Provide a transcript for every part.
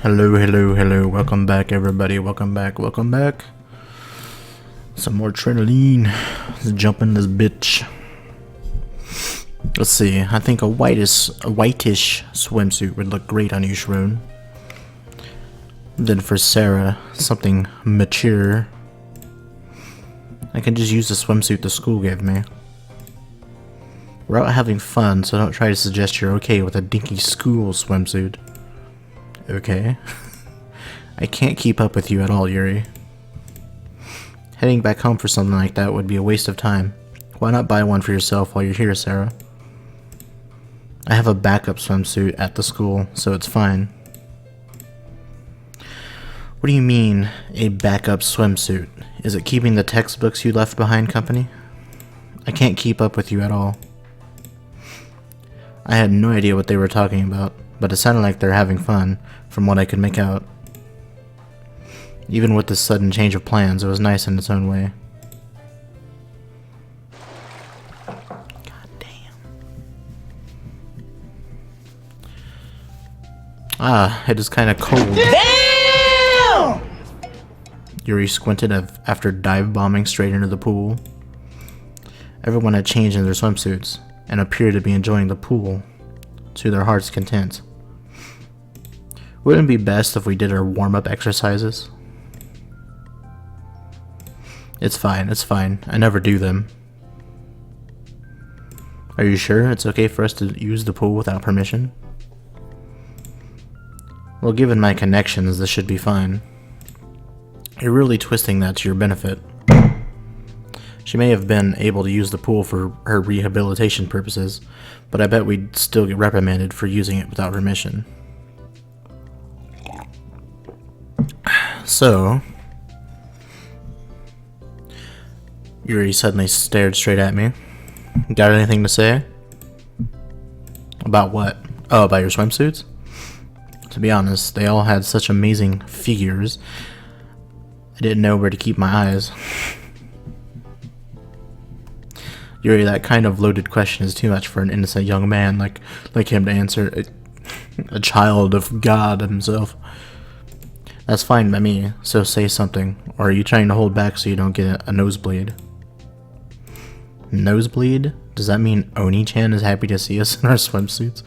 Hello, hello, hello. Welcome back, everybody. Welcome back. Some more Trinoline. Let's jump in this bitch. Let's see. I think a whitish swimsuit would look great on you, Sharon. Then for Sarah, something mature. I can just use the swimsuit the school gave me. We're out having fun, so don't try to suggest you're okay with a dinky school swimsuit. Okay. I can't keep up with you at all, Yuri. Heading back home for something like that would be a waste of time. Why not buy one for yourself while you're here, Sarah? I have a backup swimsuit at the school, so it's fine. What do you mean, a backup swimsuit? Is it keeping the textbooks you left behind company? I can't keep up with you at all. I had no idea what they were talking about, but it sounded like they're having fun, from what I could make out. Even with this sudden change of plans, it was nice in its own way. God damn. Ah, it is kind of cold. Damn! Yuri squinted after dive bombing straight into the pool. Everyone had changed in their swimsuits and appeared to be enjoying the pool to their heart's content. Wouldn't it be best if we did our warm-up exercises? It's fine. I never do them. Are you sure it's okay for us to use the pool without permission? Well, given my connections, this should be fine. You're really twisting that to your benefit. She may have been able to use the pool for her rehabilitation purposes, but I bet we'd still get reprimanded for using it without permission. So, Yuri suddenly stared straight at me. Got anything to say? About what? Oh, about your swimsuits? To be honest, they all had such amazing figures, I didn't know where to keep my eyes. Yuri, that kind of loaded question is too much for an innocent young man like him to answer. A child of God himself. That's fine by me, so say something. Or are you trying to hold back so you don't get a nosebleed? Nosebleed? Does that mean Oni-chan is happy to see us in our swimsuits?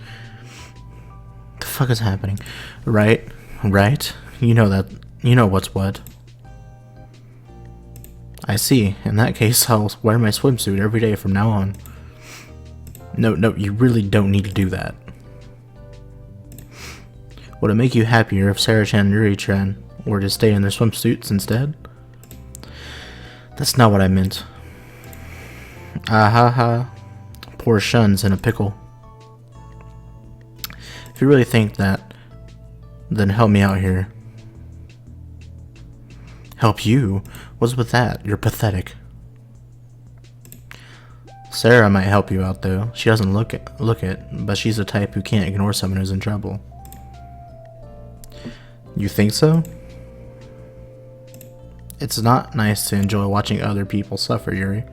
The fuck is happening? Right? You know that. You know what's what. I see. In that case, I'll wear my swimsuit every day from now on. No, you really don't need to do that. Would it make you happier if Sarah-chan and Yuri-chan were to stay in their swimsuits instead? That's not what I meant. Ahaha. Poor Shun's in a pickle. If you really think that, then help me out here. Help you? What's with that? You're pathetic. Sarah might help you out though. She doesn't look it, but she's the type who can't ignore someone who's in trouble. You think so? It's not nice to enjoy watching other people suffer, Yuri.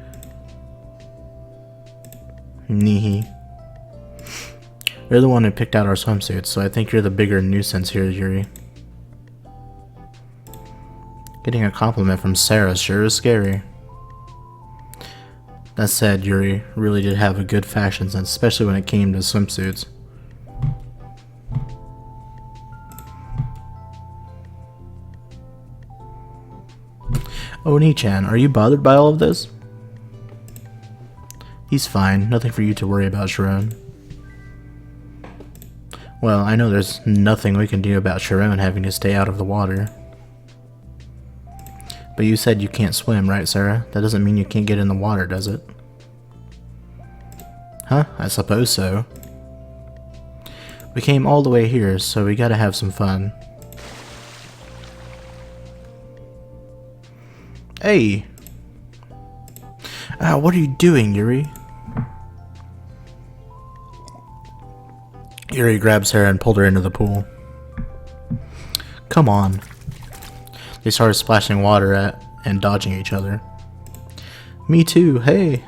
Neehee. You're the one who picked out our swimsuits, so I think you're the bigger nuisance here, Yuri. Getting a compliment from Sarah sure is scary. That said, Yuri really did have a good fashion sense, especially when it came to swimsuits. Oni-chan, are you bothered by all of this? He's fine. Nothing for you to worry about, Sharon. Well, I know there's nothing we can do about Sharon having to stay out of the water. But you said you can't swim, right, Sarah? That doesn't mean you can't get in the water, does it? Huh? I suppose so. We came all the way here, so we gotta have some fun. Hey! What are you doing, Yuri? Yuri grabbed Sarah and pulled her into the pool. Come on. They started splashing water at and dodging each other. Me too, hey!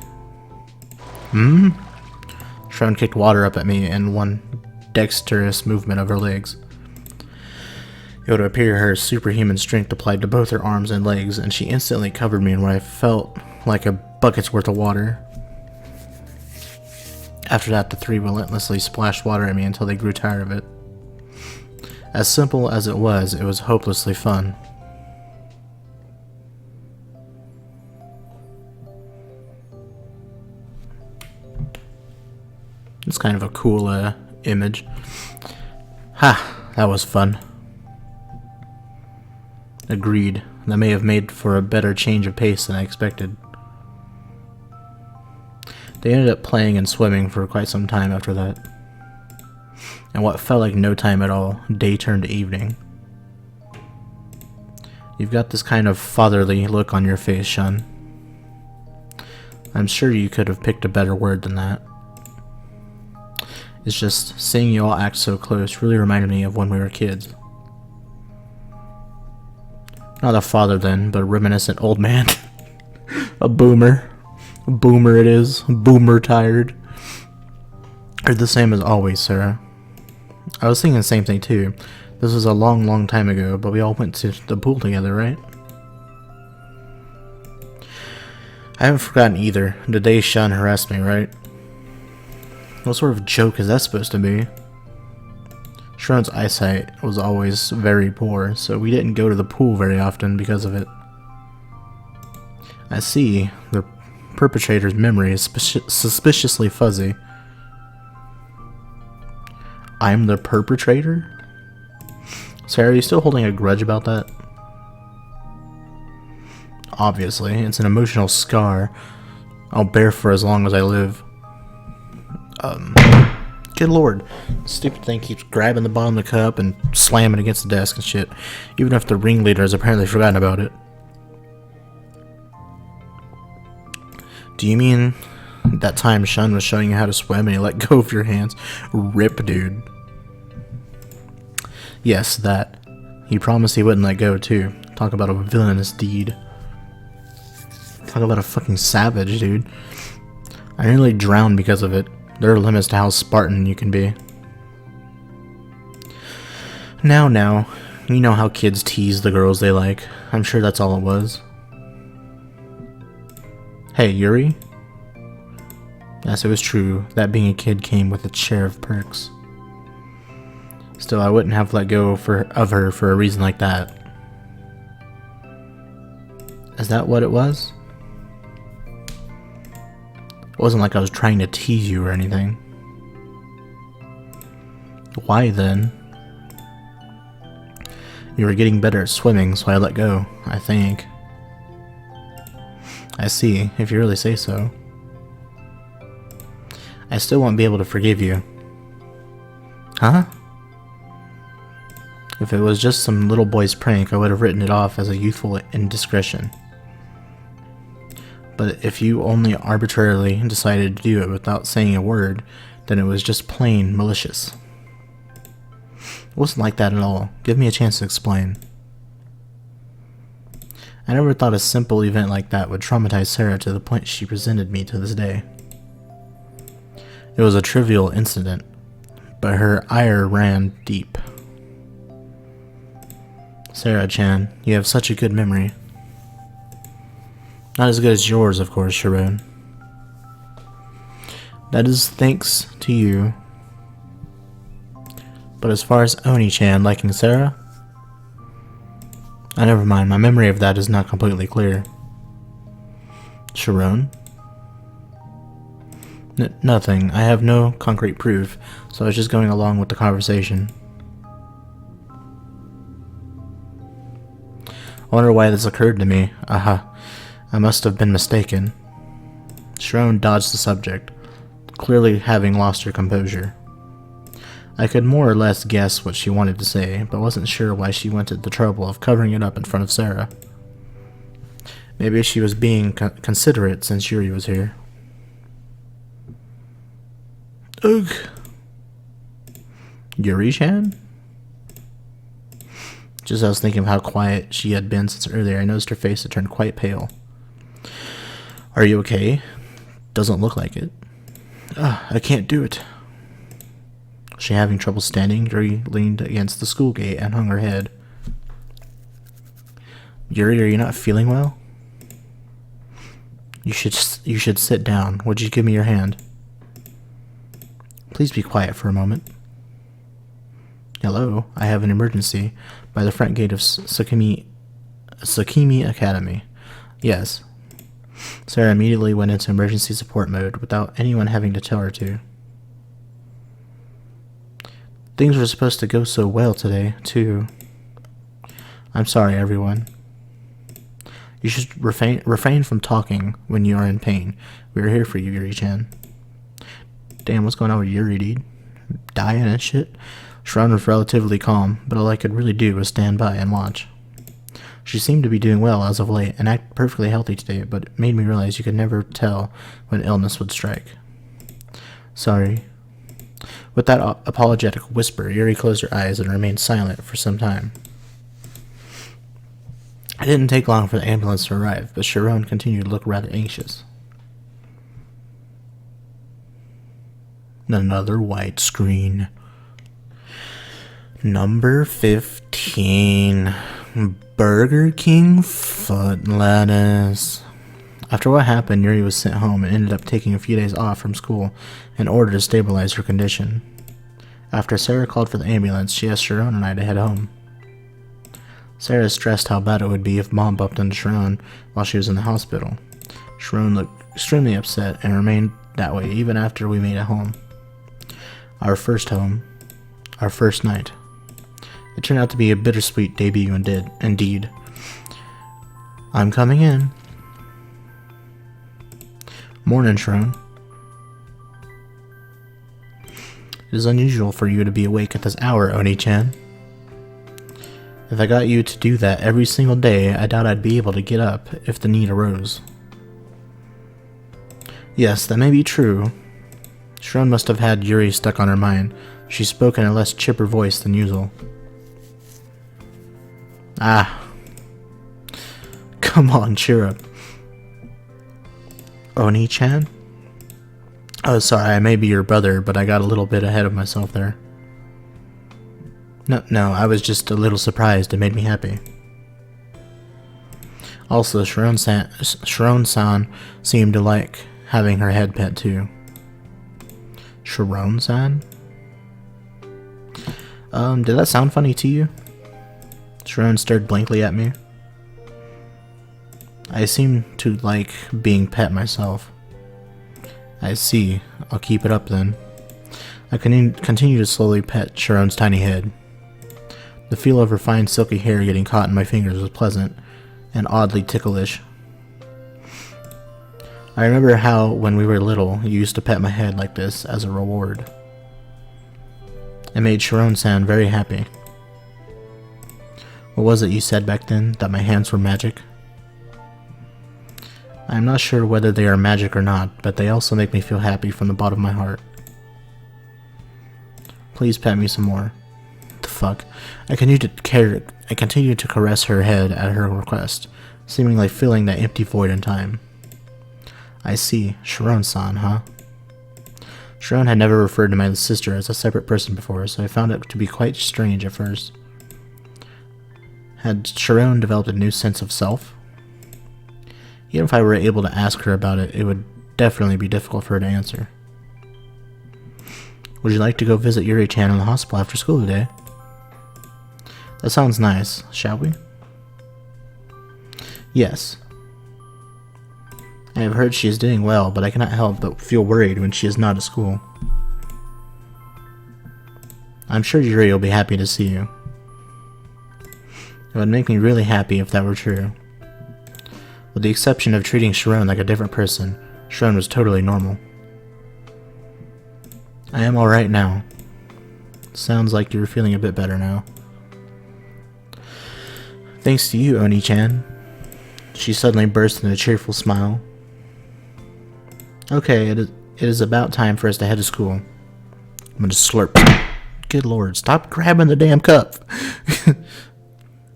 Sharon kicked water up at me in one dexterous movement of her legs. It would appear her superhuman strength applied to both her arms and legs, and she instantly covered me in what I felt like a bucket's worth of water. After that, the three relentlessly splashed water at me until they grew tired of it. As simple as it was hopelessly fun. It's kind of a cool image. Ha! That was fun. Agreed. That may have made for a better change of pace than I expected. They ended up playing and swimming for quite some time after that. And what felt like no time at all, day turned to evening. You've got this kind of fatherly look on your face, Shun. I'm sure you could have picked a better word than that. It's just, seeing you all act so close really reminded me of when we were kids. Not a father then, but a reminiscent old man. A boomer. A boomer it is. Boomer tired. You're the same as always, Sarah. I was thinking the same thing too. This was a long, long time ago, but we all went to the pool together, right? I haven't forgotten either. The day Shun harassed me, right? What sort of joke is that supposed to be? Sharon's eyesight was always very poor, so we didn't go to the pool very often because of it. I see. The perpetrator's memory is suspiciously fuzzy. I'm the perpetrator? Sarah, are you still holding a grudge about that? Obviously, it's an emotional scar I'll bear for as long as I live. Good lord. Stupid thing keeps grabbing the bottom of the cup and slamming against the desk and shit, even if the ringleader has apparently forgotten about it. Do you mean that time Shun was showing you how to swim and you let go of your hands? Rip, dude. Yes, that. He promised he wouldn't let go, too. Talk about a villainous deed. Talk about a fucking savage, dude. I nearly drowned because of it. There are limits to how Spartan you can be. Now, you know how kids tease the girls they like. I'm sure that's all it was. Hey, Yuri? Yes, it was true. That being a kid came with its share of perks. Still, I wouldn't have let go of her for a reason like that. Is that what it was? It wasn't like I was trying to tease you or anything. Why then? You were getting better at swimming, so I let go, I think. I see, if you really say so. I still won't be able to forgive you. Huh? If it was just some little boy's prank, I would have written it off as a youthful indiscretion. But if you only arbitrarily decided to do it without saying a word, then it was just plain malicious. It wasn't like that at all. Give me a chance to explain. I never thought a simple event like that would traumatize Sarah to the point she resented me to this day. It was a trivial incident, but her ire ran deep. Sarah-chan, you have such a good memory. Not as good as yours, of course, Sharon. That is thanks to you. But as far as Oni-chan liking Sarah? Never mind, my memory of that is not completely clear. Sharon? Nothing. I have no concrete proof, so I was just going along with the conversation. I wonder why this occurred to me. Aha. I must have been mistaken. Sharon dodged the subject, clearly having lost her composure. I could more or less guess what she wanted to say, but wasn't sure why she went to the trouble of covering it up in front of Sarah. Maybe she was being considerate since Yuri was here. Ugh. Yuri-chan? Just as I was thinking of how quiet she had been since earlier, I noticed her face had turned quite pale. Are you okay? Doesn't look like it. I can't do it. Was she having trouble standing? Yuri leaned against the school gate and hung her head. Yuri, are you not feeling well? You should sit down. Would you give me your hand? Please be quiet for a moment. Hello, I have an emergency by the front gate of Sakimi Academy. Yes. Sarah immediately went into emergency support mode without anyone having to tell her to. Things were supposed to go so well today, too. I'm sorry, everyone. You should refrain from talking when you are in pain. We are here for you, Yuri-chan. Damn, what's going on with Yuri, dude? Dying and shit? Sharon was relatively calm, but all I could really do was stand by and watch. She seemed to be doing well as of late and acted perfectly healthy today, but it made me realize you could never tell when illness would strike. Sorry. With that apologetic whisper, Yuri closed her eyes and remained silent for some time. It didn't take long for the ambulance to arrive, but Sharon continued to look rather anxious. Another white screen. Number 15. Burger King foot lettuce. After what happened, Yuri was sent home and ended up taking a few days off from school in order to stabilize her condition. After Sarah called for the ambulance, she asked Sharon and I to head home. Sarah stressed how bad it would be if Mom bumped into Sharon while she was in the hospital. Sharon looked extremely upset and remained that way even after we made it home. Our first home. Our first night. It turned out to be a bittersweet debut indeed. I'm coming in. Morning, Sharon. It is unusual for you to be awake at this hour, Oni-chan. If I got you to do that every single day, I doubt I'd be able to get up if the need arose. Yes, that may be true. Sharon must have had Yuri stuck on her mind. She spoke in a less chipper voice than usual. Ah. Come on, cheer up. Oni-chan? Oh, sorry, I may be your brother, but I got a little bit ahead of myself there. No, I was just a little surprised. It made me happy. Also, Sharon-san seemed to like having her head pet too. Sharon-san? Did that sound funny to you? Sharon stared blankly at me. I seem to like being pet myself. I see. I'll keep it up then. I continue to slowly pet Sharon's tiny head. The feel of her fine silky hair getting caught in my fingers was pleasant and oddly ticklish. I remember how, when we were little, you used to pet my head like this as a reward. It made Sharon-san very happy. What was it you said back then, that my hands were magic? I am not sure whether they are magic or not, but they also make me feel happy from the bottom of my heart. Please pet me some more. What the fuck? I continue to caress her head at her request, seemingly filling that empty void in time. I see. Sharon-san, huh? Sharon had never referred to my sister as a separate person before, so I found it to be quite strange at first. Had Sharon developed a new sense of self? Even if I were able to ask her about it, it would definitely be difficult for her to answer. Would you like to go visit Yuri-chan in the hospital after school today? That sounds nice. Shall we? Yes. I have heard she is doing well, but I cannot help but feel worried when she is not at school. I'm sure Yuri will be happy to see you. It would make me really happy if that were true. With the exception of treating Sharon like a different person, Sharon was totally normal. I am alright now. Sounds like you're feeling a bit better now. Thanks to you, Oni-chan. She suddenly burst into a cheerful smile. Okay, it is about time for us to head to school. I'm gonna slurp. Good lord, stop grabbing the damn cup.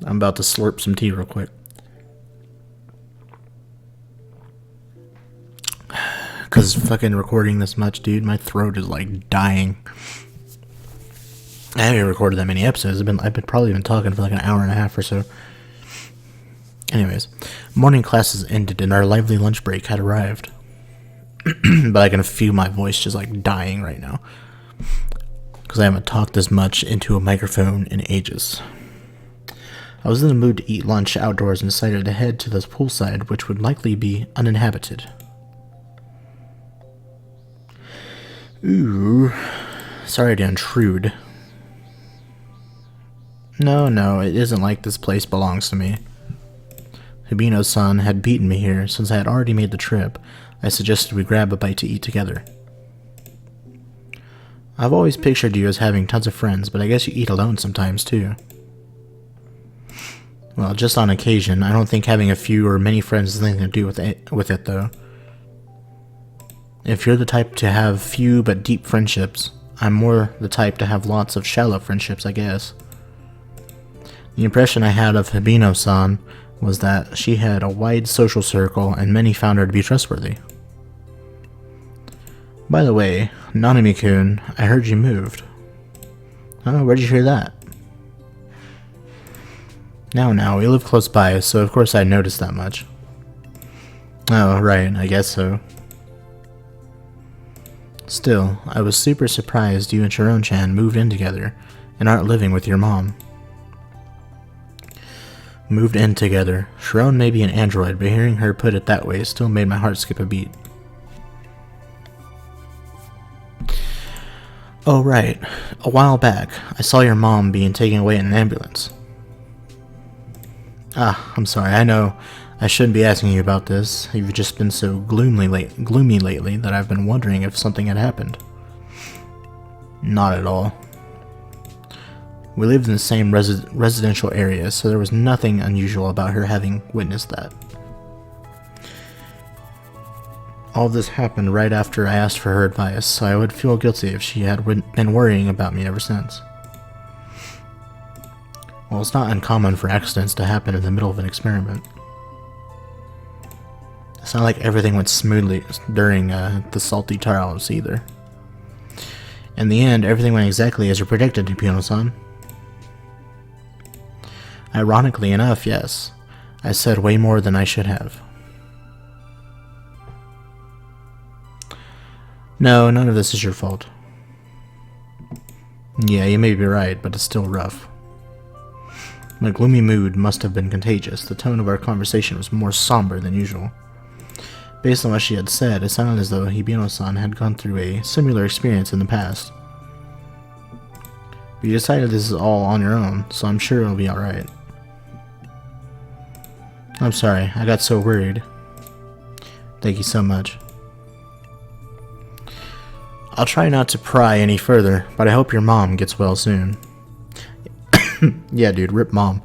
I'm about to slurp some tea real quick. Cause fucking recording this much, dude, my throat is like dying. I haven't recorded that many episodes. I've been probably been talking for like an hour and a half or so. Anyways, morning classes ended and our lively lunch break had arrived. But I can feel my voice just like dying right now, because I haven't talked this much into a microphone in ages. I was in the mood to eat lunch outdoors and decided to head to the poolside, which would likely be uninhabited. Ooh, sorry to intrude. No, it isn't like this place belongs to me. Hibino-san had beaten me here. Since I had already made the trip, I suggested we grab a bite to eat together. I've always pictured you as having tons of friends, but I guess you eat alone sometimes too. Well, just on occasion. I don't think having a few or many friends has anything to do with it though. If you're the type to have few but deep friendships, I'm more the type to have lots of shallow friendships, I guess. The impression I had of Hibino-san was that she had a wide social circle and many found her to be trustworthy. By the way, Nanami-kun, I heard you moved. Oh, where'd you hear that? Now, we live close by, so of course I noticed that much. Oh, right, I guess so. Still, I was super surprised you and Sharon-chan moved in together and aren't living with your mom. Moved in together. Sharon may be an android, but hearing her put it that way still made my heart skip a beat. Oh right, a while back, I saw your mom being taken away in an ambulance. Ah, I'm sorry, I know I shouldn't be asking you about this. You've just been so gloomy lately that I've been wondering if something had happened. Not at all. We lived in the same residential area, so there was nothing unusual about her having witnessed that. All this happened right after I asked for her advice, so I would feel guilty if she had been worrying about me ever since. Well, it's not uncommon for accidents to happen in the middle of an experiment. It's not like everything went smoothly during the salty trials either. In the end, everything went exactly as you predicted, Hibino-san. Ironically enough, yes. I said way more than I should have. No, none of this is your fault. Yeah, you may be right, but it's still rough. My gloomy mood must have been contagious. The tone of our conversation was more somber than usual. Based on what she had said, it sounded as though Hibino-san had gone through a similar experience in the past. But you decided this is all on your own, so I'm sure it'll be alright. I'm sorry, I got so worried. Thank you so much. I'll try not to pry any further, but I hope your mom gets well soon. Yeah, dude, rip mom.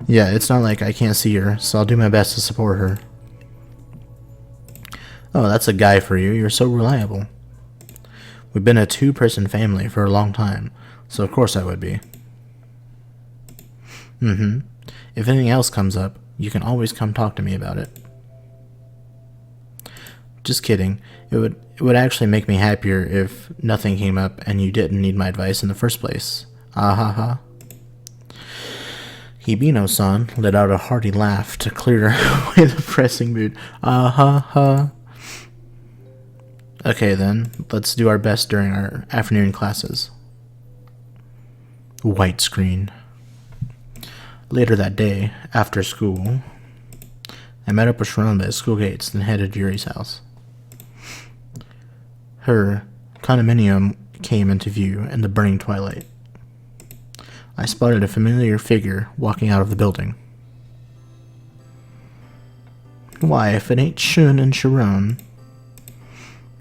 Yeah, it's not like I can't see her, so I'll do my best to support her. Oh, that's a guy for you. You're so reliable. We've been a two-person family for a long time, so of course I would be. If anything else comes up, you can always come talk to me about it. Just kidding. It would actually make me happier if nothing came up and you didn't need my advice in the first place. Ah ha ha. Hibino-san let out a hearty laugh to clear away the pressing mood. Ah ha ha. Okay then, let's do our best during our afternoon classes. White screen. Later that day, after school, I met up with Sharon by the school gates, then headed to Yuri's house. Her condominium came into view in the burning twilight. I spotted a familiar figure walking out of the building. Why, if it ain't Shun and Sharon.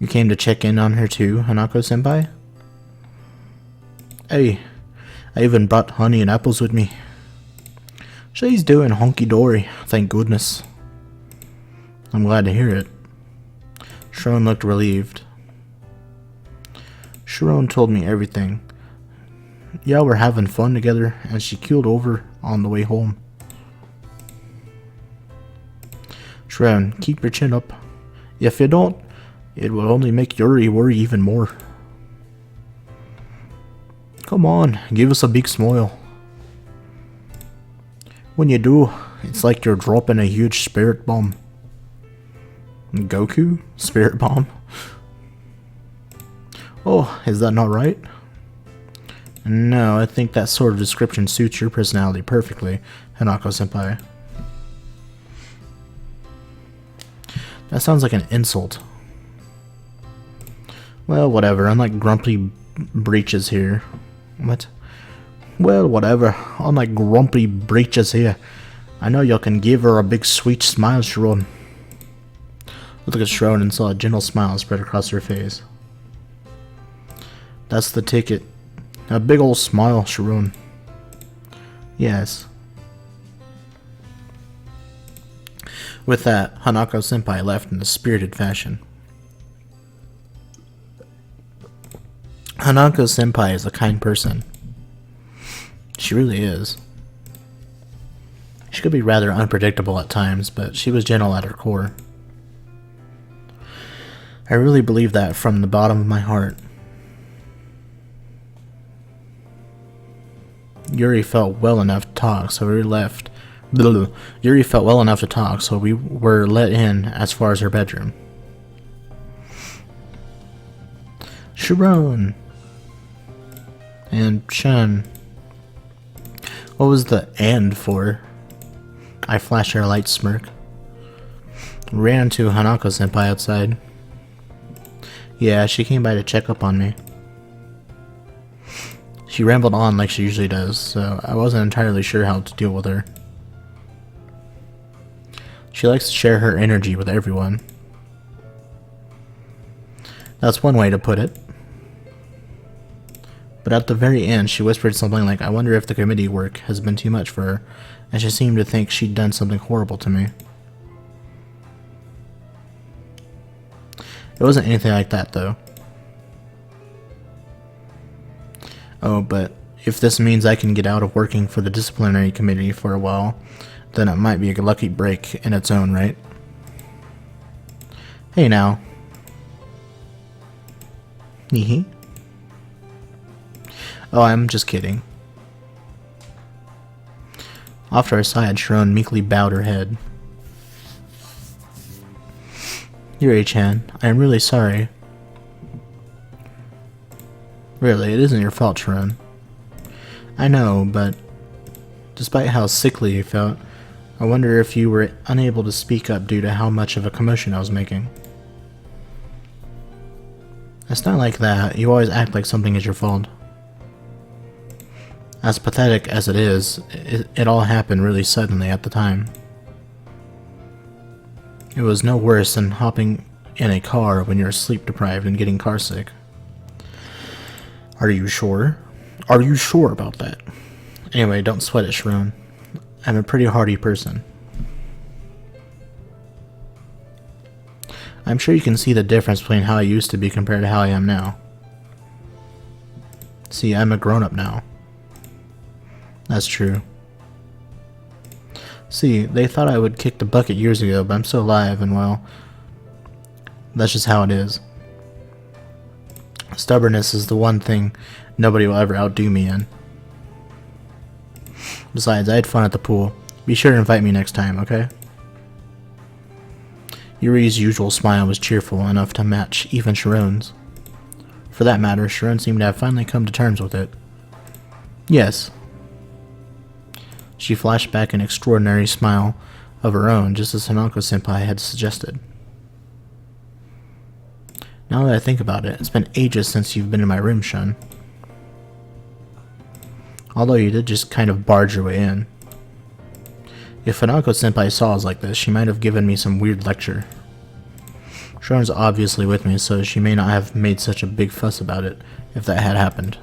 You came to check in on her too, Hanako-senpai? Hey, I even brought honey and apples with me. She's doing honky-dory, thank goodness. I'm glad to hear it. Sharon looked relieved. Sharon told me everything. Yeah, we're having fun together, and she keeled over on the way home. Sharon, keep your chin up. If you don't, it will only make Yuri worry even more. Come on, give us a big smile. When you do, It's like you're dropping a huge spirit bomb. Goku? Spirit bomb? Oh, is that not right? No, I think that sort of description suits your personality perfectly, Hanako-senpai. That sounds like an insult. Well, whatever. Unlike grumpy breeches here. What? Well, whatever. Unlike grumpy breeches here. I know you can give her a big sweet smile, Sharon. Looked at Sharon and saw a gentle smile spread across her face. That's the ticket. A big old smile, Sharon. Yes. With that, Hanako-senpai left in a spirited fashion. Hanako-senpai is a kind person. She really is. She could be rather unpredictable at times, but she was gentle at her core. I really believe that from the bottom of my heart. Yuri felt well enough to talk, so we left. Yuri felt well enough to talk, so we were let in as far as her bedroom. Sharon and Shun. What was the "and" for? I flashed her a light smirk. Ran to Hanako-senpai outside. Yeah, she came by to check up on me. She rambled on like she usually does, so I wasn't entirely sure how to deal with her. She likes to share her energy with everyone. That's one way to put it. But at the very end, she whispered something like, I wonder if the committee work has been too much for her, and she seemed to think she'd done something horrible to me. It wasn't anything like that, though. Oh, but if this means I can get out of working for the disciplinary committee for a while, then it might be a lucky break in its own right. Hey now. Hee. Oh, I'm just kidding. Off to her side, Sharon meekly bowed her head. Yuri-chan, I am really sorry. Really, it isn't your fault, Sharon. I know, but despite how sickly you felt, I wonder if you were unable to speak up due to how much of a commotion I was making. It's not like that. You always act like something is your fault. As pathetic as it is, it all happened really suddenly at the time. It was no worse than hopping in a car when you're sleep deprived and getting car sick. Are you sure? Are you sure about that? Anyway, don't sweat it, Sharon. I'm a pretty hardy person. I'm sure you can see the difference between how I used to be compared to how I am now. See, I'm a grown-up now. That's true. See, they thought I would kick the bucket years ago, but I'm still alive and, well, that's just how it is. Stubbornness is the one thing nobody will ever outdo me in. Besides, I had fun at the pool. Be sure to invite me next time, okay? Yuri's usual smile was cheerful enough to match even Sharon's. For that matter, Sharon seemed to have finally come to terms with it. Yes. She flashed back an extraordinary smile of her own, just as Hanako-senpai had suggested. Now that I think about it, it's been ages since you've been in my room, Shun. Although you did just kind of barge your way in. If Hanako-senpai saw us like this, she might have given me some weird lecture. Sharon's obviously with me, so she may not have made such a big fuss about it if that had happened.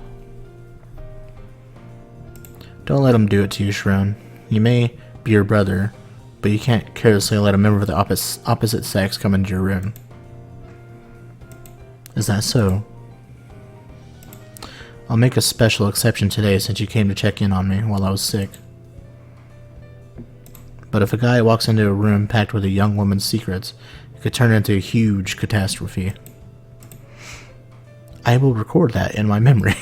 Don't let him do it to you, Sharon. He may be your brother, but you can't carelessly let a member of the opposite sex come into your room. Is that so? I'll make a special exception today since you came to check in on me while I was sick. But if a guy walks into a room packed with a young woman's secrets, it could turn into a huge catastrophe. I will record that in my memory.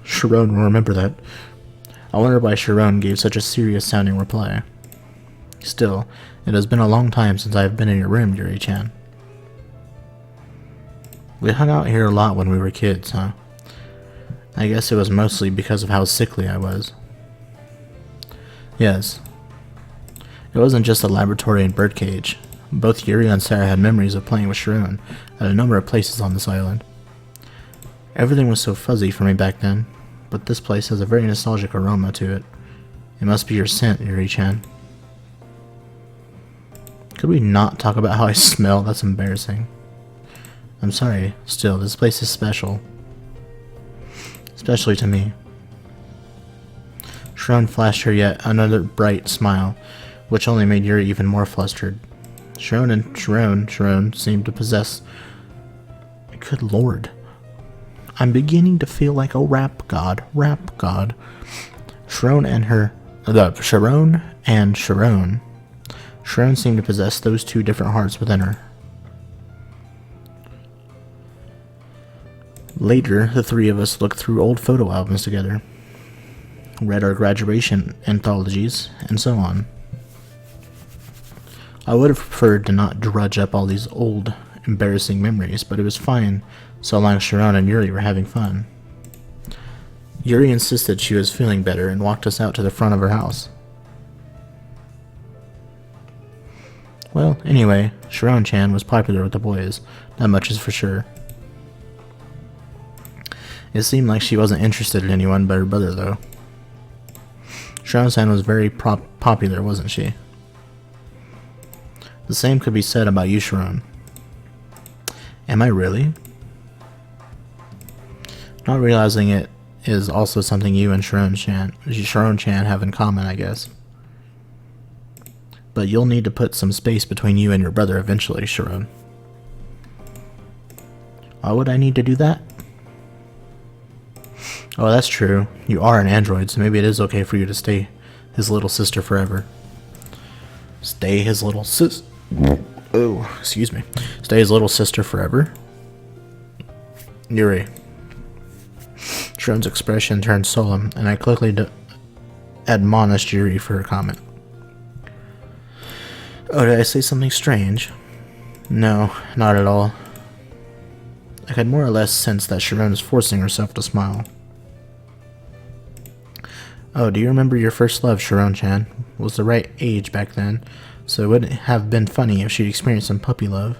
Sharon will remember that. I wonder why Sharon gave such a serious sounding reply. Still, it has been a long time since I have been in your room, Yuri-chan. We hung out here a lot when we were kids, huh? I guess it was mostly because of how sickly I was. Yes. It wasn't just a laboratory and birdcage. Both Yuri and Sarah had memories of playing with Sharon at a number of places on this island. Everything was so fuzzy for me back then, but this place has a very nostalgic aroma to it. It must be your scent, Yuri-chan. Could we not talk about how I smell? That's embarrassing. I'm sorry, still, this place is special. Especially to me. Sharon flashed her yet another bright smile, which only made Yuri even more flustered. Sharon seemed to possess... Good lord. I'm beginning to feel like a rap god. Sharon seemed to possess those two different hearts within her. Later, the three of us looked through old photo albums together, read our graduation anthologies, and so on. I would have preferred to not drudge up all these old, embarrassing memories, but it was fine so long as Sharon and Yuri were having fun. Yuri insisted she was feeling better and walked us out to the front of her house. Well, anyway, Sharon-chan was popular with the boys, that much is for sure. It seemed like she wasn't interested in anyone but her brother, though. Sharon-san was very popular, wasn't she? The same could be said about you, Sharon. Am I really? Not realizing it is also something you and Sharon-chan have in common, I guess. But you'll need to put some space between you and your brother eventually, Sharon. Why would I need to do that? Oh, that's true. You are an android, so maybe it is okay for you to stay his little sister forever. Stay his little Oh, excuse me. Stay his little sister forever? Yuri. Sharon's expression turned solemn, and I quickly admonished Yuri for her comment. Oh, did I say something strange? No, not at all. I could more or less sense that Sharon was forcing herself to smile. Oh, do you remember your first love, Sharon-chan? Was the right age back then, so it wouldn't have been funny if she'd experienced some puppy love.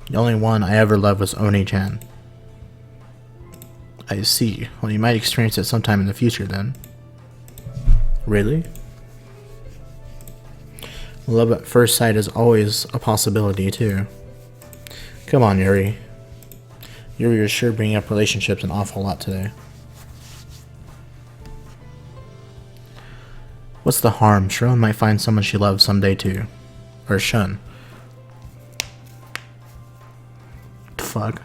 The only one I ever loved was Oni-chan. I see. Well, you might experience it sometime in the future then. Really? Love at first sight is always a possibility, too. Come on, Yuri. Yuri is sure bringing up relationships an awful lot today. What's the harm? Sharon might find someone she loves someday, too. Or shun. What the fuck?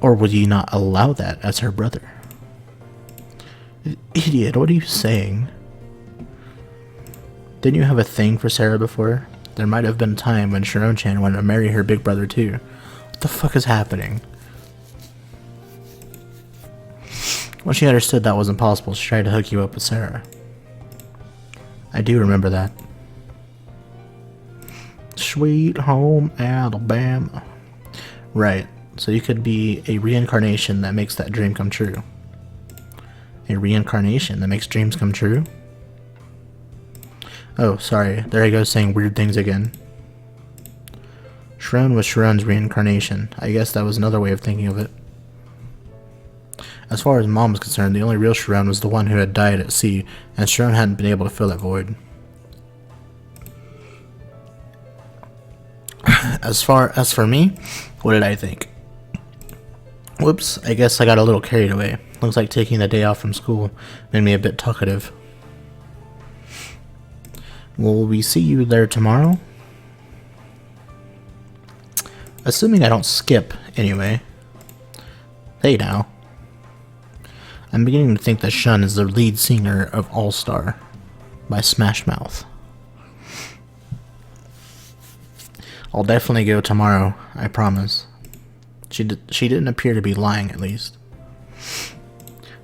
Or would you not allow that as her brother? Idiot, what are you saying? Didn't you have a thing for Sarah before? There might have been a time when Sharon-chan wanted to marry her big brother too. What the fuck is happening? Once she understood that wasn't possible, she tried to hook you up with Sarah. I do remember that. Sweet home Alabama. Right, so you could be a reincarnation that makes that dream come true. A reincarnation that makes dreams come true? Oh, sorry, there I go saying weird things again. Sharon was Sharon's reincarnation. I guess that was another way of thinking of it. As far as Mom was concerned, the only real Sharon was the one who had died at sea, and Sharon hadn't been able to fill that void. As for me, what did I think? Whoops, I guess I got a little carried away. Looks like taking the day off from school made me a bit talkative. Will we see you there tomorrow? Assuming I don't skip, anyway. Hey now. I'm beginning to think that Shun is the lead singer of All Star by Smash Mouth. I'll definitely go tomorrow, I promise. She didn't appear to be lying, at least.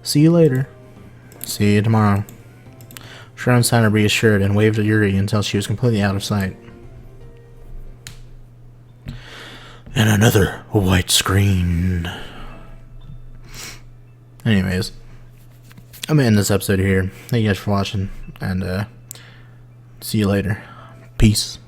See you later. See you tomorrow. Sharon sounded reassured and waved at Yuri until she was completely out of sight. And another white screen. Anyways, I'm gonna end this episode here. Thank you guys for watching, and see you later. Peace.